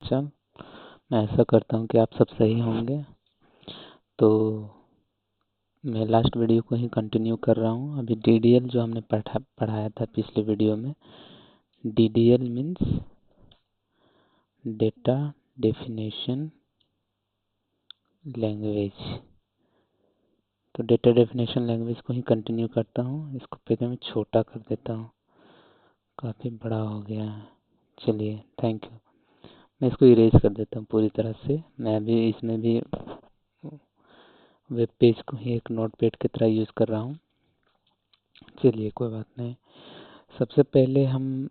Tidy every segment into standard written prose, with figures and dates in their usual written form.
Question. मैं ऐसा करता हूँ कि आप सब सही होंगे, तो मैं लास्ट वीडियो को ही कंटिन्यू कर रहा हूँ। अभी DDL जो हमने पढ़ाया था पिछले वीडियो में, DDL means data definition language. तो डेटा डेफिनेशन लैंग्वेज को ही कंटिन्यू करता हूँ। इसको पहले मैं छोटा कर देता हूँ, काफ़ी बड़ा हो गया है। चलिए, थैंक यू। मैं इसको इरेज कर देता हूँ पूरी तरह से। मैं अभी इसमें भी वेब पेज को ही एक नोटपैड की तरह यूज़ कर रहा हूँ। चलिए, कोई बात नहीं। सबसे पहले हम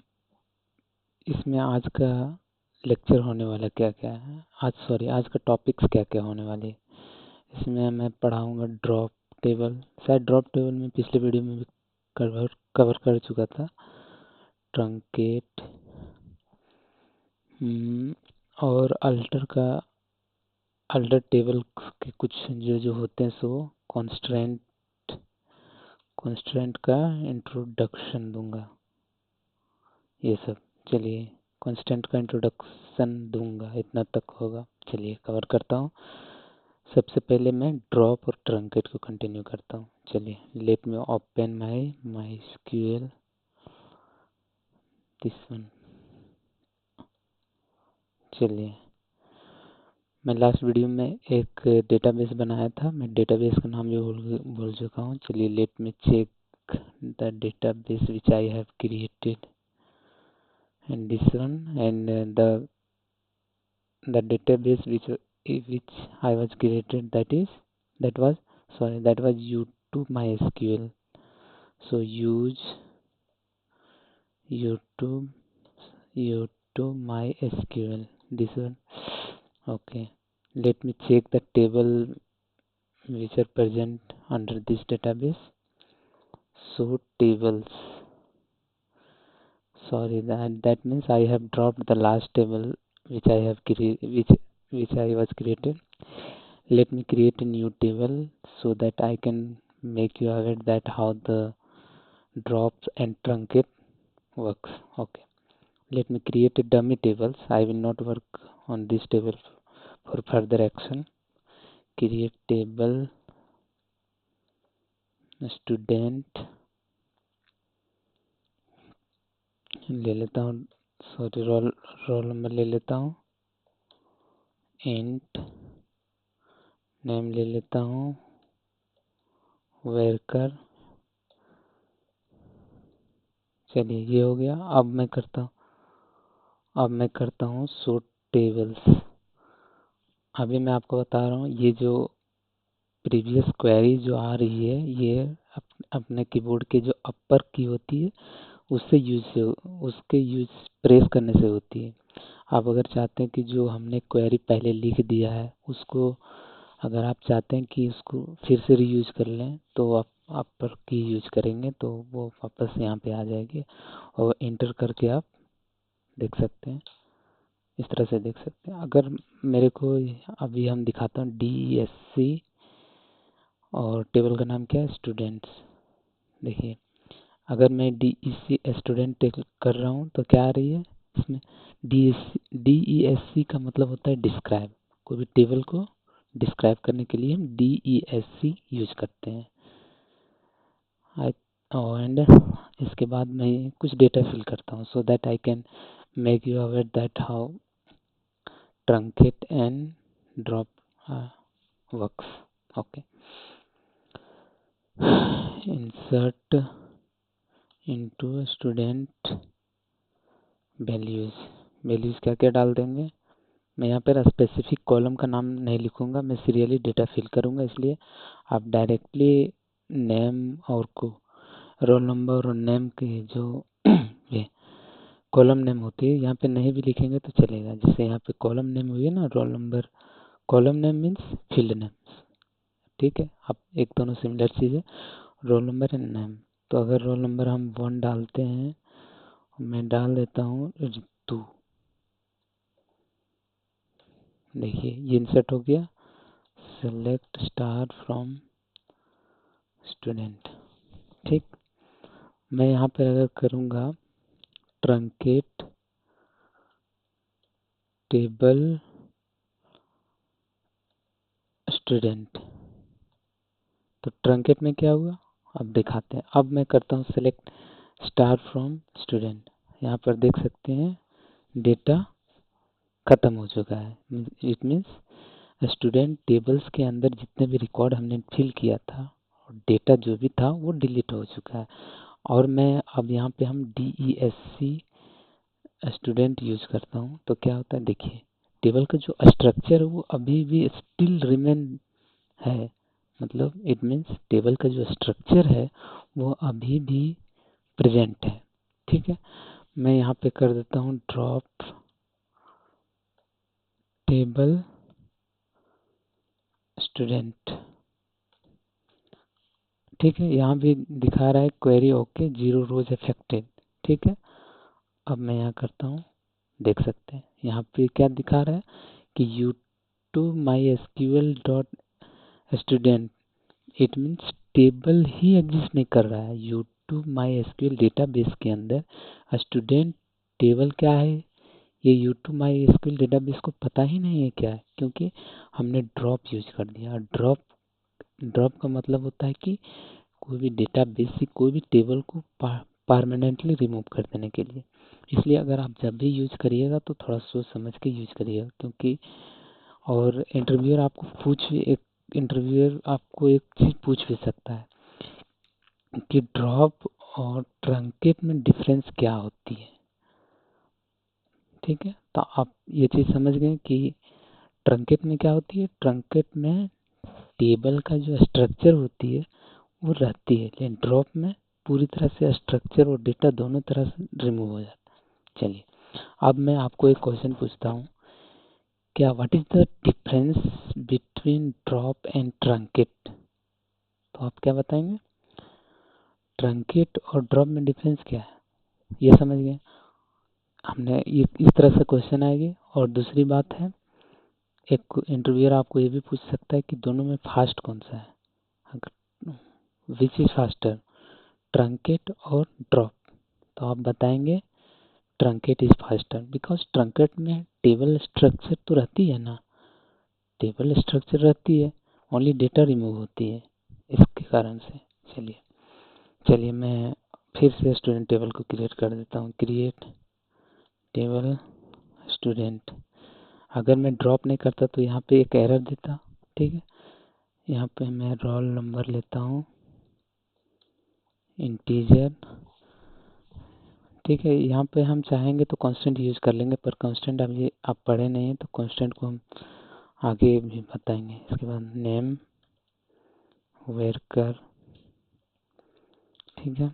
इसमें आज का लेक्चर होने वाला क्या क्या है, आज का टॉपिक्स क्या क्या होने वाले। इसमें मैं पढ़ाऊँगा ड्रॉप टेबल। शायद ड्रॉप टेबल में पिछले वीडियो में भी कवर कर चुका था। ट्रंकेट और अल्टर टेबल के कुछ जो होते हैं, सो कॉन्स्ट्रेंट का इंट्रोडक्शन दूंगा, ये सब। चलिए, कॉन्स्टेंट का इंट्रोडक्शन दूंगा, इतना तक होगा। चलिए, कवर करता हूँ। सबसे पहले मैं ड्रॉप और ट्रंकेट को कंटिन्यू करता हूँ। चलिए, let me open my MySQL, this one. चलिए, मैं लास्ट वीडियो में एक डेटाबेस बनाया था। मैं डेटाबेस का नाम भी भूल चुका हूँ। चलिए, let me check the database which I have created, and this one, and the database which I was created, that was YouTube MySQL. So use YouTube MySQL, this one. Okay, let me check the table which are present under this database. So tables, sorry, that means I have dropped the last table which I was created. Let me create a new table so that I can make you aware that how the drops and truncate works. Okay, let me create a dummy tables. I will not work on this table for further action. Create table student, ले लेता हूँ, sorry, roll number ले लेता हूँ, int name ले लेता हूँ, worker. चलिए, ये हो गया। अब मैं करता हूँ सो टेबल्स। अभी मैं आपको बता रहा हूँ, ये जो प्रीवियस क्वेरी जो आ रही है, ये अपने कीबोर्ड के जो अपर की होती है उसके यूज प्रेस करने से होती है। आप अगर चाहते हैं कि जो हमने क्वेरी पहले लिख दिया है उसको, अगर आप चाहते हैं कि उसको फिर से रीयूज कर लें, तो आप अपर की यूज करेंगे तो वो वापस यहाँ पे आ जाएगी, और इंटर करके आप देख सकते हैं। इस तरह से देख सकते हैं। अगर मेरे को अभी हम दिखाता हूँ DESC, और टेबल का नाम क्या है, स्टूडेंट्स। देखिए, अगर मैं DEC स्टूडेंट कर रहा हूँ तो क्या आ रही है इसमें, DESC का मतलब होता है डिस्क्राइब। कोई भी टेबल को डिस्क्राइब करने के लिए हम DESC यूज करते हैं। एंड इसके बाद मैं कुछ डेटा फिल करता हूँ so that I can make you aware that how truncate and drop works. Okay, insert into student values क्या क्या डाल देंगे। मैं यहाँ पर स्पेसिफिक कॉलम का नाम नहीं लिखूंगा, मैं सीरियली डेटा फिल करूंगा, इसलिए आप डायरेक्टली नेम और रोल नंबर और नेम के जो ये कॉलम नेम होती है यहाँ पे नहीं भी लिखेंगे तो चलेगा। जैसे यहाँ पे कॉलम नेम हुई है ना, roll number, column name means field name, ठीक है। अब एक दोनों सिमिलर चीज़ है, रोल नंबर एंड नेम। तो अगर रोल नंबर हम 1 डालते हैं, मैं डाल देता हूँ ऋतु। देखिए, ये इंसर्ट हो गया। सेलेक्ट स्टार फ्रॉम स्टूडेंट, ठीक। मैं यहाँ पर अगर करूँगा ट्रंकेट टेबल स्टूडेंट। तो ट्रंकेट में क्या हुआ अब दिखाते हैं। अब मैं करता हूँ सेलेक्ट स्टार फ्रॉम स्टूडेंट। यहाँ पर देख सकते हैं डेटा खत्म हो चुका है। इट मीन्स स्टूडेंट टेबल्स के अंदर जितने भी रिकॉर्ड हमने फिल किया था और डेटा जो भी था वो डिलीट हो चुका है। और मैं अब यहाँ पे हम DESC स्टूडेंट यूज करता हूँ तो क्या होता है देखिए, टेबल का जो स्ट्रक्चर है वो अभी भी स्टिल रिमेन है। मतलब इट मीन्स टेबल का जो स्ट्रक्चर है वो अभी भी प्रेजेंट है। ठीक है, मैं यहाँ पे कर देता हूँ ड्रॉप टेबल स्टूडेंट। ठीक है, यहाँ भी दिखा रहा है क्वेरी ओके, 0 रोज अफेक्टेड। ठीक है, अब मैं यहाँ करता हूँ, देख सकते हैं यहाँ पे क्या दिखा रहा है कि U2 MySQL dot student. It means table he exist नहीं कर रहा है। U2 MySQL डेटाबेस के अंदर स्टूडेंट टेबल क्या है ये U2 MySQL डेटाबेस को पता ही नहीं है क्या है, क्योंकि हमने ड्रॉप यूज कर दिया। ड्रॉप का मतलब होता है कि कोई भी डेटाबेस से कोई भी टेबल को परमानेंटली रिमूव कर देने के लिए। इसलिए अगर आप जब भी यूज करिएगा तो थोड़ा सोच समझ के यूज करिएगा, क्योंकि और एक इंटरव्यूअर आपको एक चीज पूछ भी सकता है कि ड्रॉप और ट्रंकेट में डिफरेंस क्या होती है। ठीक है, तो आप ये चीज समझ गए कि ट्रंकेट में क्या होती है। ट्रंकेट में टेबल का जो स्ट्रक्चर होती है वो रहती है, लेकिन ड्रॉप में पूरी तरह से स्ट्रक्चर और डेटा दोनों तरह से रिमूव हो जाता है। चलिए, अब मैं आपको एक क्वेश्चन पूछता हूँ, क्या what is the difference between drop and truncate. तो आप क्या बताएंगे, ट्रंकेट और ड्रॉप में डिफरेंस क्या है, ये समझ गए। हमने ये इस तरह से क्वेश्चन आएगी। और दूसरी बात है, एक इंटरव्यूअर आपको ये भी पूछ सकता है कि दोनों में फास्ट कौन सा है, विच इज फास्टर, ट्रंकेट और ड्रॉप। तो आप बताएंगे truncate is faster, because truncate में टेबल स्ट्रक्चर तो रहती है ना, टेबल स्ट्रक्चर रहती है, ओनली डेटा रिमूव होती है इसके कारण से। चलिए चलिए मैं फिर से स्टूडेंट टेबल को क्रिएट कर देता हूँ। Create table student. अगर मैं ड्रॉप नहीं करता तो यहाँ पे एक एरर देता। ठीक है, यहाँ पे मैं रोल नंबर लेता हूँ इंटीजर। ठीक है, यहाँ पे हम चाहेंगे तो कांस्टेंट यूज कर लेंगे, पर कांस्टेंट अब ये आप पढ़े नहीं है तो कांस्टेंट को हम आगे भी बताएंगे। इसके बाद नेम वेरकर। ठीक है,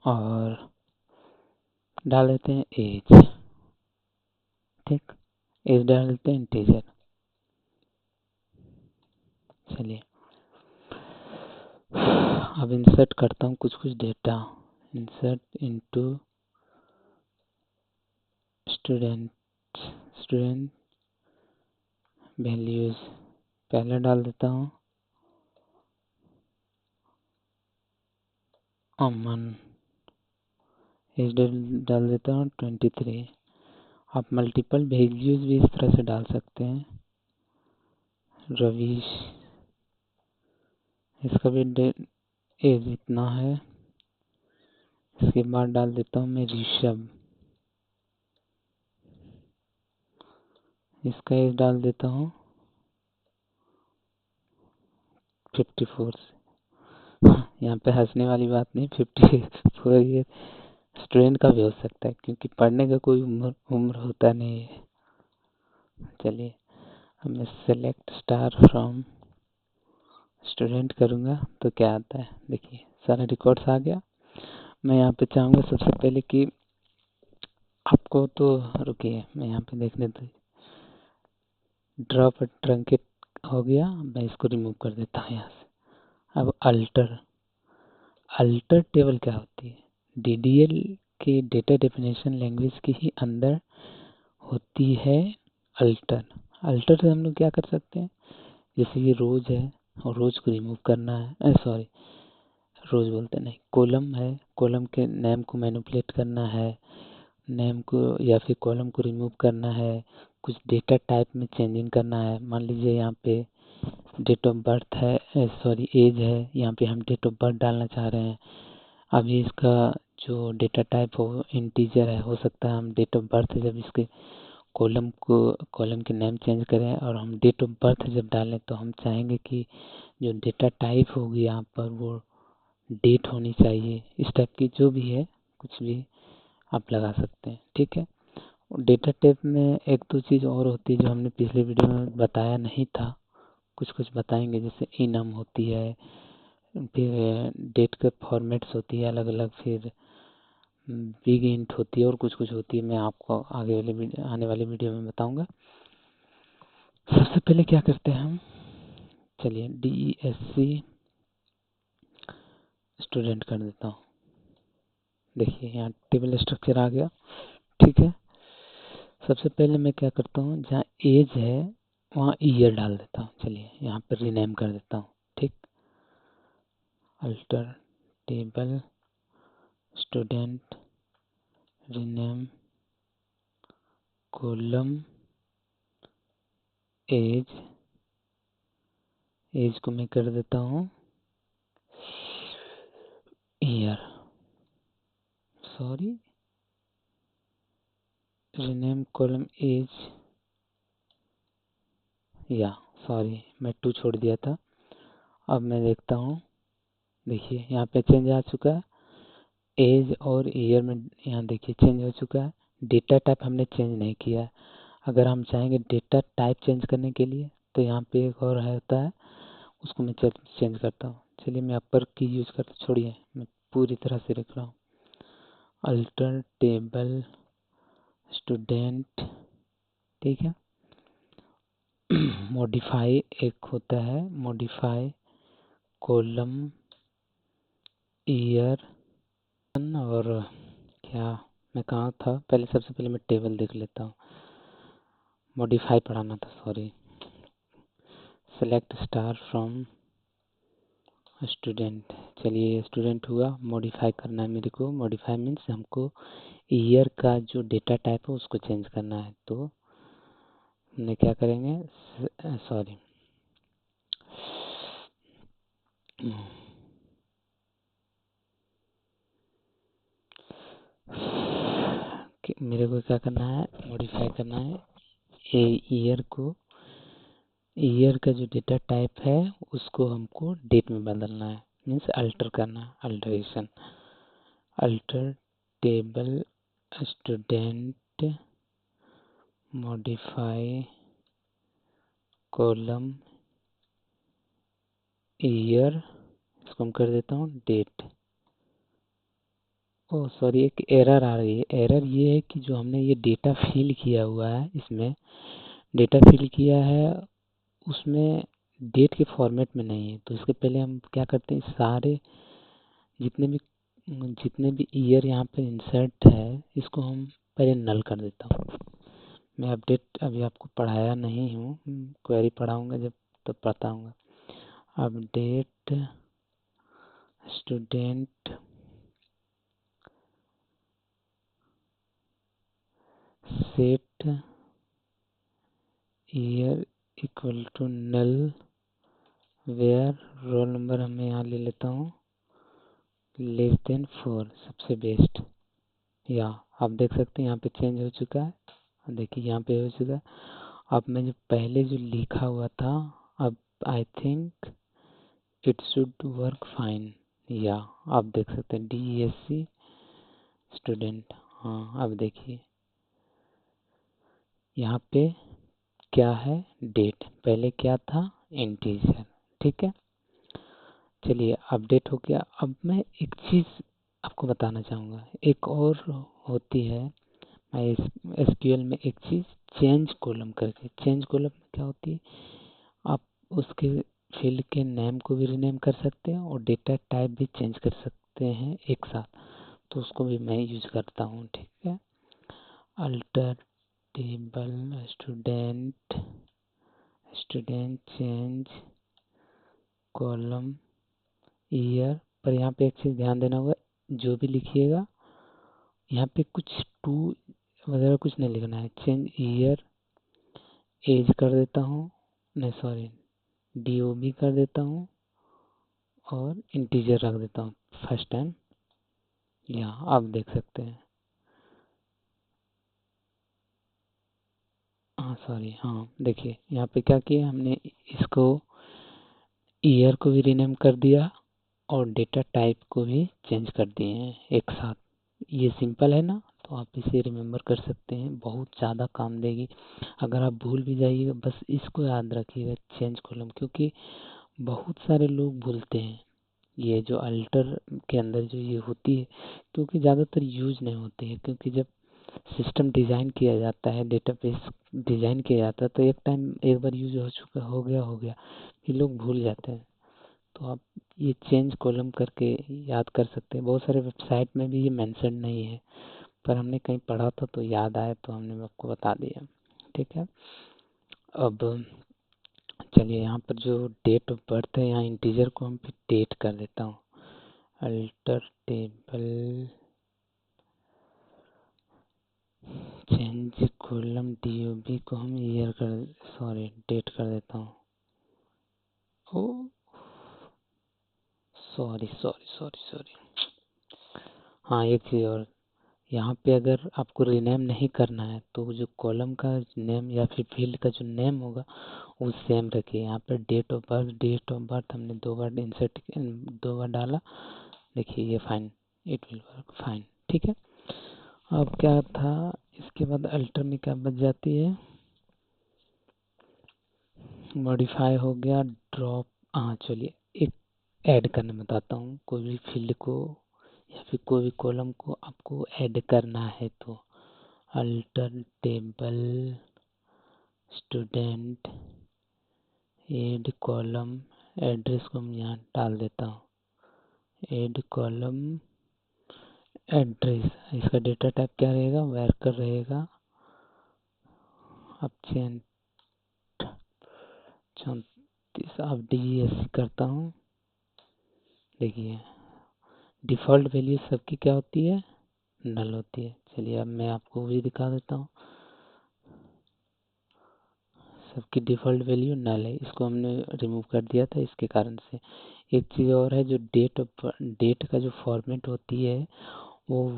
और डाल देते हैं एज। ठीक, एज डाल देते हैं इंटीजर। चलिए, अब इंसर्ट करता हूँ कुछ data. Insert into student values. पहले डाल देता हूँ अमन। एज डाल देता हूँ 23। आप मल्टीपल वैल्यूज भी इस तरह से डाल सकते हैं। रवीश, इसका भी एज इतना है। इसके बाद डाल देता हूँ मैं ऋषभ, इसका एज डाल देता हूँ 54। यहाँ पे हंसने वाली बात नहीं, 54 ये स्टूडेंट का भी हो सकता है, क्योंकि पढ़ने का कोई उम्र होता नहीं है। चलिए, अब मैं सेलेक्ट स्टार फ्रॉम स्टूडेंट करूँगा तो क्या आता है देखिए, सारे रिकॉर्ड्स आ गया। मैं यहाँ पे चाहूँगा सबसे पहले कि आपको तो रुकिए, मैं यहाँ पे देखने दो। ड्रॉप ट्रंकेट हो गया, मैं इसको रिमूव कर देता हूँ यहाँ से। अब अल्टर टेबल क्या होती है, DDL के डेटा डेफिनेशन लैंग्वेज के ही अंदर होती है अल्टर। अल्टर से हम लोग क्या कर सकते हैं, जैसे ये रोज है और रोज को रिमूव करना है, सॉरी रोज बोलते नहीं, कॉलम है, कॉलम के नेम को मैनिपुलेट करना है, नेम को या फिर कॉलम को रिमूव करना है, कुछ डेटा टाइप में चेंजिंग करना है। मान लीजिए यहाँ पे डेट ऑफ बर्थ है, सॉरी एज है, यहाँ पे हम डेट ऑफ बर्थ डालना चाह रहे हैं। अभी इसका जो डेटा टाइप हो इंटीजर है, हो सकता है हम डेट ऑफ बर्थ जब इसके कॉलम के नेम चेंज करें और हम डेट ऑफ बर्थ जब डालें तो हम चाहेंगे कि जो डेटा टाइप होगी यहाँ पर वो डेट होनी चाहिए। इस टाइप की जो भी है कुछ भी आप लगा सकते हैं, ठीक है। डेटा टाइप में एक दो चीज़ और होती है जो हमने पिछले वीडियो में बताया नहीं था, कुछ कुछ बताएंगे। जैसे इनम होती है, फिर डेट के फॉर्मेट्स होती है अलग अलग, फिर बिग इंट होती है और कुछ कुछ होती है। मैं आपको आगे वाले आने वाले वीडियो में बताऊंगा। सबसे पहले क्या करते हैं हम, चलिए DESC स्टूडेंट कर देता हूँ। देखिए यहाँ टेबल स्ट्रक्चर आ गया, ठीक है। सबसे पहले मैं क्या करता हूँ, जहाँ एज है वहाँ ईयर डाल देता हूँ। चलिए यहाँ पर रीनेम कर देता हूँ, ठीक। Alter table student rename column age, age को मैं कर देता हूँ year, sorry rename column age, या सॉरी मैं 2 छोड़ दिया था। अब मैं देखता हूँ, देखिए यहाँ पे चेंज आ चुका है। एज और ईयर में यहाँ देखिए चेंज हो चुका है। डेटा टाइप हमने चेंज नहीं किया है। अगर हम चाहेंगे डेटा टाइप चेंज करने के लिए तो यहाँ पे एक और होता है, उसको मैं चेंज करता हूँ। चलिए मैं अपर की यूज करता, छोड़िए मैं पूरी तरह से लिख रहा हूँ। अल्टर टेबल स्टूडेंट, ठीक है। मॉडिफाई एक होता है, मॉडिफाई कॉलम ईयर, और क्या मैं कहाँ था, पहले सबसे पहले मैं टेबल देख लेता हूँ। मॉडिफाई पढ़ाना था, sorry. Select star from student, चलिए स्टूडेंट हुआ। मॉडिफाई करना है मेरे को, मॉडिफाई मीन्स हमको ईयर का जो डेटा टाइप है उसको चेंज करना है। तो हमने क्या करेंगे, सॉरी मेरे को क्या करना है, मॉडिफाई करना है ईयर को, ईयर का जो डेटा टाइप है उसको हमको डेट में बदलना है, मीन्स अल्टर करना, alteration. Alter table student modify column year, इसको हम कर देता हूँ डेट। ओह सॉरी, एक एरर आ रही है। एरर ये है कि जो हमने ये डेटा फिल किया हुआ है, इसमें डेटा फिल किया है उसमें डेट के फॉर्मेट में नहीं है। तो इसके पहले हम क्या करते हैं, सारे जितने भी ईयर यहाँ पर इंसर्ट है इसको हम पहले नल कर देता हूँ। मैं अपडेट अभी आपको पढ़ाया नहीं हूँ, क्वेरी पढ़ाऊँगा जब तब बताऊँगा। Update student set year equal to null where roll number, हमें यहाँ ले लेता हूँ लेस देन 4, सबसे बेस्ट। या आप देख सकते हैं यहाँ पे चेंज हो चुका है, देखिए यहाँ पे हो चुका है। अब मैं जो पहले जो लिखा हुआ था, अब I think it should work fine. या आप देख सकते हैं DESC स्टूडेंट, हाँ अब देखिए यहाँ पे क्या है, डेट, पहले क्या था इंटीजर, ठीक है। चलिए अपडेट हो गया। अब मैं एक चीज़ आपको बताना चाहूँगा, एक और होती है मैं SQL में एक चीज़, चेंज कॉलम करके। चेंज कॉलम में क्या होती है, आप उसके फील्ड के नेम को भी रीनेम कर सकते हैं और डेटा टाइप भी चेंज कर सकते हैं एक साथ। तो उसको भी मैं यूज करता हूँ, ठीक है। Alter table student change column year, पर यहाँ पे एक चीज़ ध्यान देना होगा, जो भी लिखिएगा यहाँ पे कुछ टू वगैरह कुछ नहीं लिखना है। चेंज ईयर एज कर देता हूँ, नहीं सॉरी, DOB कर देता हूँ और इंटीजर रख देता हूँ फर्स्ट टाइम। यहाँ आप देख सकते हैं, हाँ सॉरी, हाँ देखिए यहाँ पे क्या किया हमने, इसको ईयर को भी रीनेम कर दिया और डेटा टाइप को भी चेंज कर दिए हैं एक साथ। ये सिंपल है ना, तो आप इसे रिमेम्बर कर सकते हैं, बहुत ज़्यादा काम देगी। अगर आप भूल भी जाइएगा बस इसको याद रखिएगा, चेंज कॉलम, क्योंकि बहुत सारे लोग भूलते हैं ये जो अल्टर के अंदर जो ये होती है, क्योंकि ज़्यादातर यूज नहीं होती है। क्योंकि जब सिस्टम डिज़ाइन किया जाता है, डेटाबेस डिज़ाइन किया जाता है, तो एक टाइम एक बार यूज हो चुका, हो गया, फिर लोग भूल जाते हैं। तो आप ये चेंज कॉलम करके याद कर सकते हैं। बहुत सारे वेबसाइट में भी ये मेंशन नहीं है, पर हमने कहीं पढ़ा था तो याद आया, तो हमने आपको बता दिया। ठीक है, अब चलिए यहाँ पर जो डेट ऑफ बर्थ है, यहाँ इंटीजर को हम फिर डेट कर देता हूँ। Alter table change column DOB को हम ईयर कर, सॉरी डेट कर देता हूँ। ओ सॉरी सॉरी सॉरी सॉरी, हाँ एक चीज़ और, यहाँ पे अगर आपको रीनेम नहीं करना है तो जो कॉलम का नेम या फिर फील्ड का जो नेम होगा वो सेम रखिए। यहाँ पर डेट ऑफ बर्थ हमने 2 बार इंसर्ट, 2 बार डाला, देखिए ये fine, it will work fine. ठीक है, अब क्या था, इसके बाद अल्टर में क्या बच जाती है, मॉडिफाई हो गया, ड्रॉप, हाँ चलिए एक ऐड करने बताता हूँ। कोई भी फील्ड को या फिर कोई भी कॉलम को आपको ऐड करना है तो alter table student add column, address को मैं यहाँ डाल देता हूँ, ऐड कॉलम एड्रेस। इसका डेटा टाइप क्या रहेगा, वर्कर रहेगा। अब 34 अब DESC करता हूँ। देखिए डिफ़ॉल्ट वैल्यू सबकी क्या होती है, नल होती है। चलिए अब मैं आपको भी दिखा देता हूँ, सबकी डिफ़ॉल्ट वैल्यू नल है, इसको हमने रिमूव कर दिया था इसके कारण से। एक चीज़ और है, जो डेट का जो फॉर्मेट होती है वो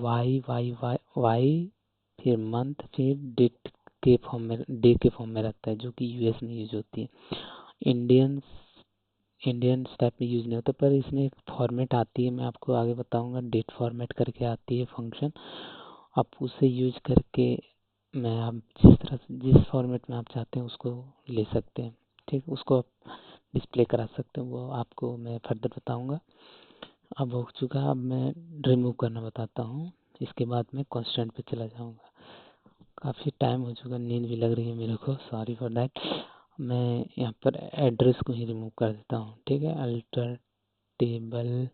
वाई फिर मंथ फिर डेट के फॉर्म में, डे के फॉर्म में रहता है, जो कि US में यूज होती है। इंडियन इंडियन टाइप में यूज नहीं होता, पर इसमें एक फॉर्मेट आती है, मैं आपको आगे बताऊंगा, डेट फॉर्मेट करके आती है फंक्शन, आप उसे यूज करके मैं आप जिस तरह से जिस फॉर्मेट में आप चाहते हैं उसको ले सकते हैं। ठीक, उसको आप डिस्प्ले करा सकते हैं, वो आपको मैं फर्दर बताऊंगा। अब हो चुका, अब मैं रिमूव करना बताता हूँ, इसके बाद मैं कांस्टेंट पे चला जाऊंगा। काफ़ी टाइम हो चुका, नींद भी लग रही है मेरे को, सॉरी फॉर दैट। मैं यहाँ पर एड्रेस को ही रिमूव कर देता हूँ। ठीक है, alter table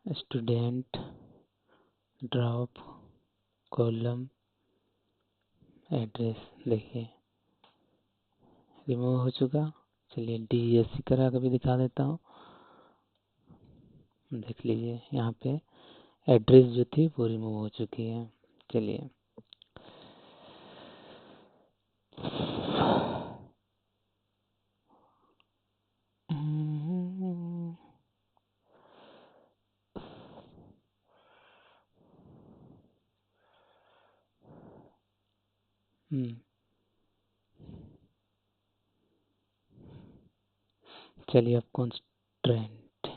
student drop column address, देखिए रिमूव हो चुका। चलिए DESC करा के भी दिखा देता हूँ, देख लीजिए यहाँ पे एड्रेस जो थी वो रिमूव हो चुकी है। चलिए चलिए अब कॉन्स्टेंट,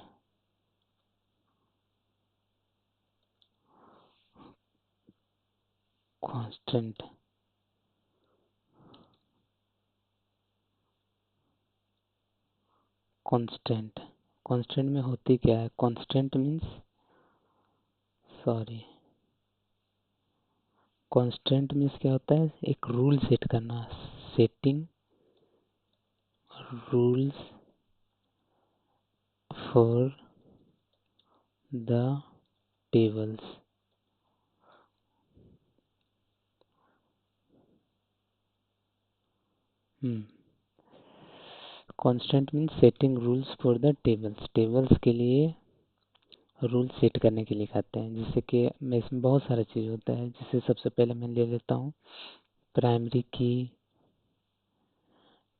कांस्टेंट कांस्टेंट कांस्टेंट में होती क्या है, constant means, sorry, constant means क्या होता है, एक रूल सेट करना, setting rules for the tables. Constant means setting rules for the tables, tables के लिए रूल सेट करने के लिए कहते हैं, जिससे कि मैं इसमें बहुत सारा चीज़ होता है। जैसे सबसे पहले मैं ले लेता हूँ प्राइमरी की,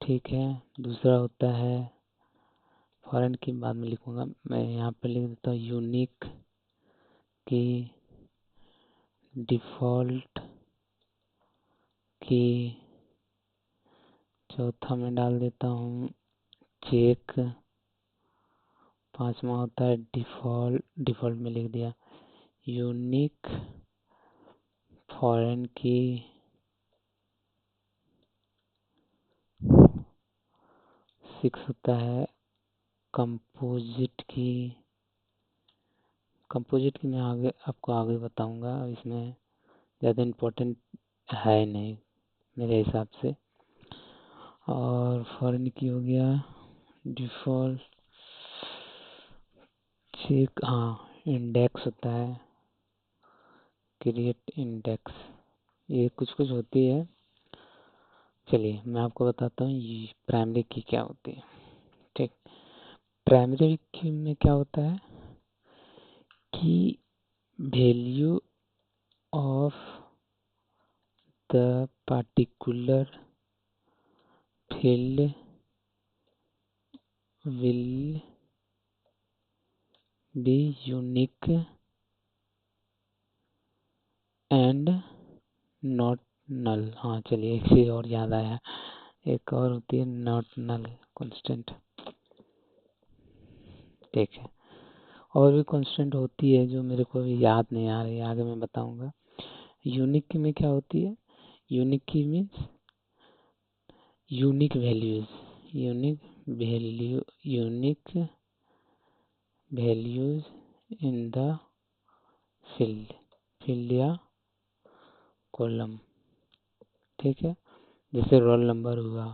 ठीक है। दूसरा होता है फॉरेन की, बाद में लिखूंगा मैं, यहाँ पे लिख देता हूँ यूनिक की, डिफ़ॉल्ट की। चौथा में डाल देता हूँ चेक। पांचवा होता है डिफ़ॉल्ट, डिफ़ॉल्ट में लिख दिया यूनिक फॉरेन की। सिक्स होता है कंपोजिट की। कंपोजिट की मैं आगे आपको आगे बताऊंगा, इसमें ज़्यादा इम्पोर्टेंट है नहीं मेरे हिसाब से। और फॉरेन की हो गया डिफ़ॉल्ट, चेक, हाँ इंडेक्स होता है, क्रिएट इंडेक्स, ये कुछ कुछ होती है। चलिए मैं आपको बताता हूँ ये प्राइमरी की क्या होती है, ठीक। प्राइमरी की में क्या होता है कि value of the particular field will be unique and not null. हाँ चलिए एक चीज़ और याद आया, एक और होती है नॉट नल कांस्टेंट, ठीक है। और भी कांस्टेंट होती है जो मेरे को अभी याद नहीं आ रही, आगे मैं बताऊंगा। यूनिक की में क्या होती है, यूनिक की means unique values, unique value, unique values in the field, field या कॉलम, ठीक है। जैसे रोल नंबर हुआ,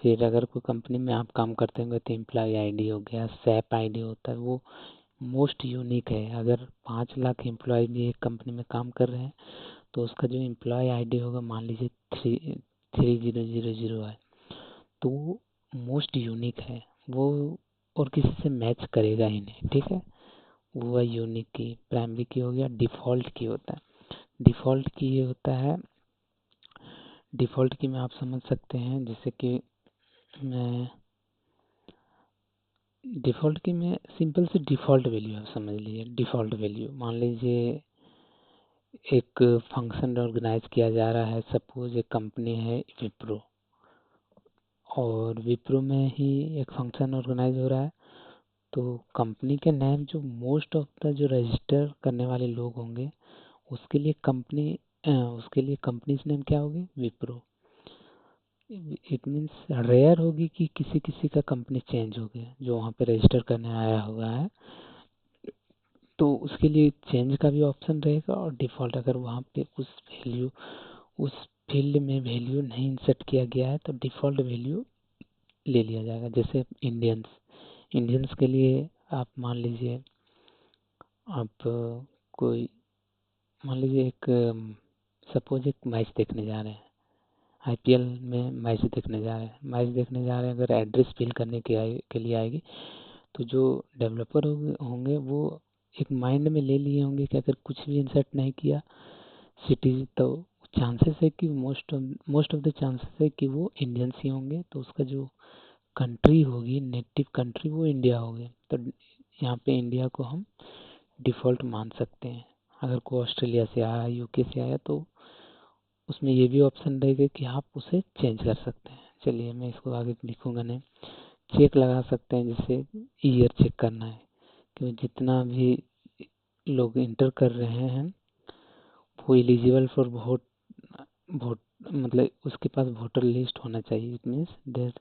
फिर अगर कोई कंपनी में आप काम करते होंगे तो एम्प्लॉय आईडी हो गया, सैप आईडी होता है, वो मोस्ट यूनिक है। अगर 5 लाख एम्प्लॉय भी एक कंपनी में काम कर रहे हैं तो उसका जो एम्प्लॉय आईडी होगा, मान लीजिए 3000 है, तो वो मोस्ट यूनिक है, वो और किसी से मैच करेगा ही नहीं, ठीक है। वो है यूनिक की। प्राइमरी की हो गया। डिफ़ॉल्ट की होता है, डिफ़ॉल्ट की ये होता है, डिफ़ॉल्ट की में आप समझ सकते हैं, जैसे कि मैं डिफ़ॉल्ट की में सिंपल से डिफ़ॉल्ट वैल्यू आप समझ लीजिए। डिफ़ॉल्ट वैल्यू मान लीजिए एक फंक्शन ऑर्गेनाइज किया जा रहा है, सपोज एक कंपनी है विप्रो, और विप्रो में ही एक फंक्शन ऑर्गेनाइज हो रहा है, तो कंपनी के नेम जो मोस्ट ऑफ द जो रजिस्टर करने वाले लोग होंगे, उसके लिए कंपनी, उसके लिए कंपनीज नेम क्या होगी, विप्रो। इट मीन्स रेयर होगी कि किसी किसी का कंपनी चेंज हो गया जो वहाँ पे रजिस्टर करने आया हुआ है, तो उसके लिए चेंज का भी ऑप्शन रहेगा। और डिफ़ॉल्ट अगर वहाँ पे उस वैल्यू, उस फील्ड में वैल्यू नहीं इंसर्ट किया गया है तो डिफ़ॉल्ट वैल्यू ले लिया जाएगा। जैसे इंडियंस, इंडियंस के लिए आप मान लीजिए, आप कोई मान लीजिए एक सपोज एक मैच देखने जा रहे हैं, आईपीएल में मैच देखने जा रहे हैं, मैच देखने जा रहे हैं, अगर एड्रेस फिल करने के लिए आएगी, तो जो डेवलपर होंगे वो एक माइंड में ले लिए होंगे कि अगर कुछ भी इंसर्ट नहीं किया सिटी, तो चांसेस है कि मोस्ट ऑफ द चांसेस है कि वो इंडियंस ही होंगे, तो उसका जो कंट्री होगी, नेटिव कंट्री, वो इंडिया होगी। तो यहाँ पे इंडिया को हम डिफ़ॉल्ट मान सकते हैं। अगर कोई ऑस्ट्रेलिया से आया, यूके से आया, तो उसमें ये भी ऑप्शन रहेगा कि आप उसे चेंज कर सकते हैं। चलिए मैं इसको आगे लिखूंगा नहीं, चेक लगा सकते हैं, जैसे ईयर चेक करना है कि जितना भी लोग इंटर कर रहे हैं वो एलिजिबल फॉर वोट, वोट मतलब उसके पास वोटर लिस्ट होना चाहिए। इट मीन्स दैट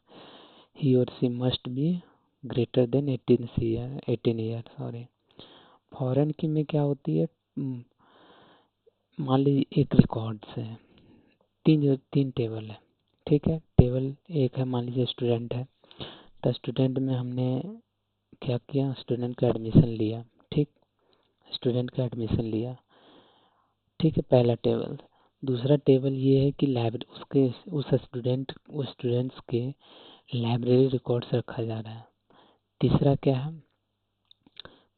ही और she must be greater than 18 year, sorry. Foreign की में क्या होती है, मान लीजिए एक रिकॉर्ड्स है, तीन टेबल है, ठीक है। टेबल एक है, मान लीजिए स्टूडेंट है, तो स्टूडेंट में हमने क्या किया, स्टूडेंट का एडमिशन लिया, ठीक, स्टूडेंट का एडमिशन लिया, ठीक है, पहला टेबल। दूसरा टेबल ये है कि लाइब्रेरी, उसके उस स्टूडेंट्स के लाइब्रेरी रिकॉर्ड्स रखा जा रहा है। तीसरा क्या है,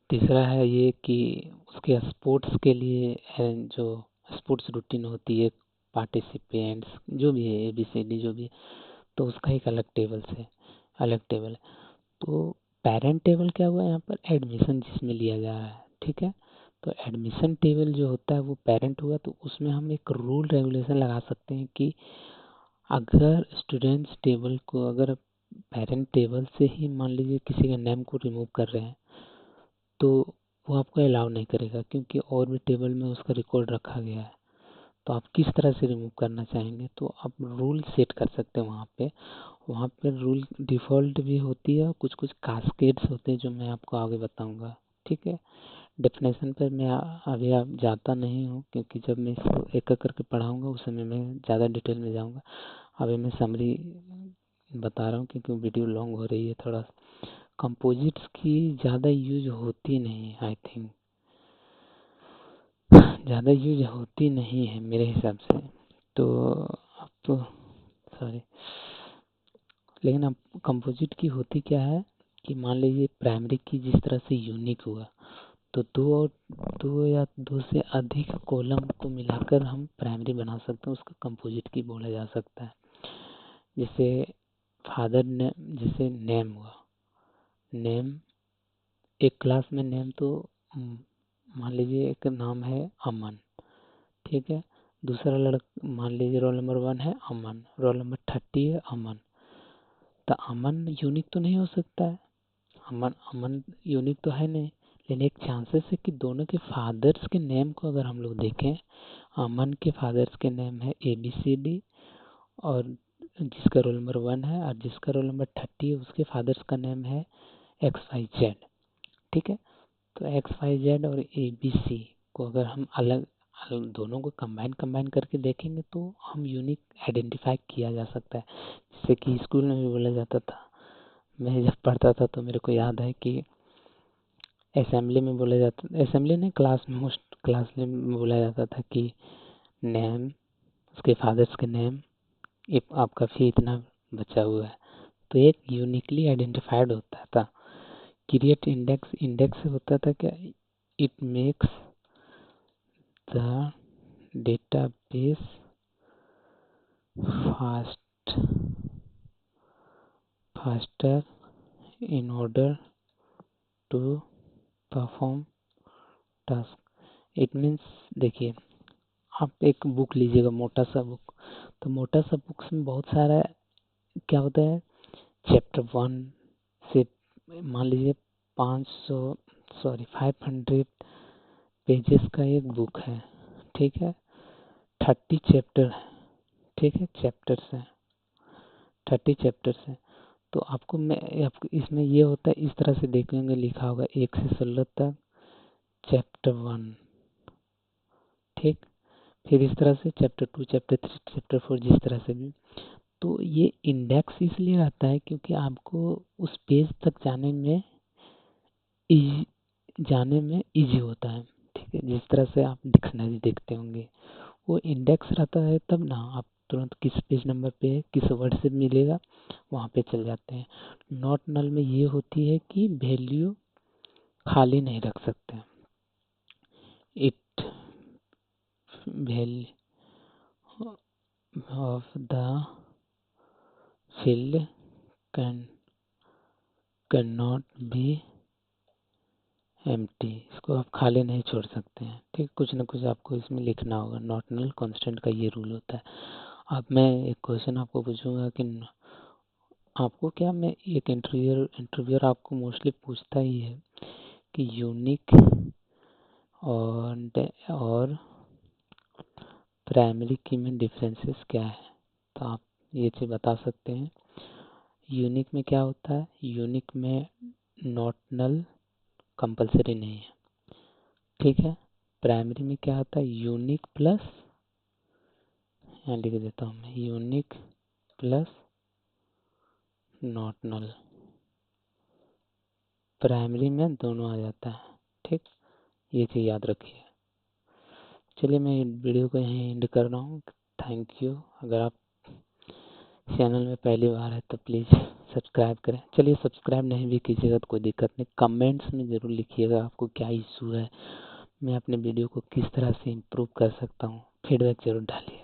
तीसरा है ये कि उसके स्पोर्ट्स के लिए है, जो स्पोर्ट्स रूटीन होती है, पार्टिसिपेंट्स जो भी है, ABCD जो भी है, तो उसका एक अलग टेबल है। तो पेरेंट टेबल क्या हुआ यहाँ पर, एडमिशन जिसमें लिया जा रहा है, ठीक है। तो एडमिशन टेबल जो होता है वो पेरेंट हुआ, तो उसमें हम एक रूल रेगुलेशन लगा सकते हैं कि अगर स्टूडेंट्स टेबल को, अगर पेरेंट टेबल से ही मान लीजिए किसी का नेम को रिमूव कर रहे हैं, तो वो आपको अलाउ नहीं करेगा, क्योंकि और भी टेबल में उसका रिकॉर्ड रखा गया है। तो आप किस तरह से रिमूव करना चाहेंगे, तो आप रूल सेट कर सकते हैं वहाँ पे रूल डिफ़ॉल्ट भी होती है, और कुछ कुछ कास्केड्स होते हैं जो मैं आपको आगे बताऊंगा, ठीक है। डेफिनेशन पर मैं अभी आप जाता नहीं हूँ, क्योंकि जब मैं इसको एक एक करके पढ़ाऊंगा उस समय मैं ज़्यादा डिटेल में जाऊंगा। अभी मैं समरी बता रहा हूँ, क्योंकि वीडियो लॉन्ग हो रही है थोड़ा। कंपोजिट्स की ज़्यादा यूज होती नहीं, आई थिंक ज़्यादा यूज होती नहीं है मेरे हिसाब से। तो अब तो सॉरी, लेकिन अब कंपोजिट की होती क्या है कि मान लीजिए प्राइमरी की जिस तरह से यूनिक हुआ, तो दो या दो से अधिक कॉलम को मिलाकर हम प्राइमरी बना सकते हैं, उसका कंपोजिट की बोला जा सकता है। जैसे फादर ने, जैसे नेम हुआ, नेम एक क्लास में नेम, तो मान लीजिए एक नाम है अमन, ठीक है। दूसरा लड़का मान लीजिए रोल नंबर 1 है अमन, रोल नंबर 30 है अमन। तो अमन यूनिक तो नहीं हो सकता है, अमन अमन यूनिक तो है नहीं, लेकिन एक चांसेस है कि दोनों के फादर्स के नेम को अगर हम लोग देखें, अमन के फादर्स के नेम है ABCD, और जिसका रोल नंबर 1 है और जिसका रोल नंबर 30 है उसके फादर्स का नेम है XYZ, ठीक है। तो XYZ और ABC को अगर हम अलग दोनों को कंबाइन करके देखेंगे तो हम यूनिक आइडेंटिफाई किया जा सकता है। जैसे कि स्कूल में भी बोला जाता था, मैं जब पढ़ता था तो मेरे को याद है कि असेंबली में बोला जाता, असेंबली नहीं, क्लास में, मोस्ट क्लास में बोला जाता था कि नेम, उसके फादर्स के नेम, आपका फी इतना बचा हुआ है। तो एक यूनिकली आइडेंटिफाइड होता था। क्रिएट इंडेक्स, इंडेक्स से होता था क्या, it makes the database faster in order to perform task. It means, देखिए आप एक बुक लीजिएगा, मोटा सा बुक, तो मोटा सा बुक्स में बहुत सारा क्या होता है, चैप्टर 1 से मान लीजिए 500 पेजेस का एक बुक है, ठीक है। 30 चैप्टर है, ठीक है, चैप्टर्स हैं, 30 चैप्टर्स हैं। तो आपको इसमें ये होता है, इस तरह से देखेंगे लिखा होगा 1 से 16 तक चैप्टर 1, ठीक। फिर इस तरह से चैप्टर 2, चैप्टर 3, चैप्टर 4, जिस तरह से भी। तो ये इंडेक्स इसलिए रहता है क्योंकि आपको उस पेज तक जाने में इजी होता है, ठीक है। जिस तरह से आप डिक्शनरी देखते होंगे, वो इंडेक्स रहता है, तब ना आप तुरंत किस पेज नंबर पे किस वर्ड से मिलेगा वहाँ पे चल जाते हैं। नॉट नल में ये होती है कि वैल्यू खाली नहीं रख सकते, it value of the field can not be empty, इसको आप खाली नहीं छोड़ सकते हैं, ठीक। कुछ ना कुछ आपको इसमें लिखना होगा, नॉट नल कांस्टेंट का ये रूल होता है। अब मैं एक क्वेश्चन आपको पूछूंगा कि आपको क्या, मैं एक इंटरव्यूअर आपको मोस्टली पूछता ही है कि यूनिक और प्राइमरी की में डिफरेंसेस क्या है, तो आप ये चीज़ बता सकते हैं। यूनिक में क्या होता है, यूनिक में नॉट नल कंपलसरी नहीं है, ठीक है। प्राइमरी में क्या होता है, यूनिक प्लस, यहाँ लिख देता हूँ मैं, unique plus not null, primary में दोनों आ जाता है, ठीक। ये चीज़ याद रखिए। चलिए मैं वीडियो को यहीं एंड कर रहा हूँ। Thank you. अगर आप चैनल में पहली बार है तो प्लीज़ सब्सक्राइब करें। चलिए सब्सक्राइब नहीं भी कीजिएगा तो कोई दिक्कत नहीं, कमेंट्स में ज़रूर लिखिएगा आपको क्या इशू है, मैं अपने वीडियो को किस तरह से इम्प्रूव कर सकता हूँ, फीडबैक ज़रूर डालिए।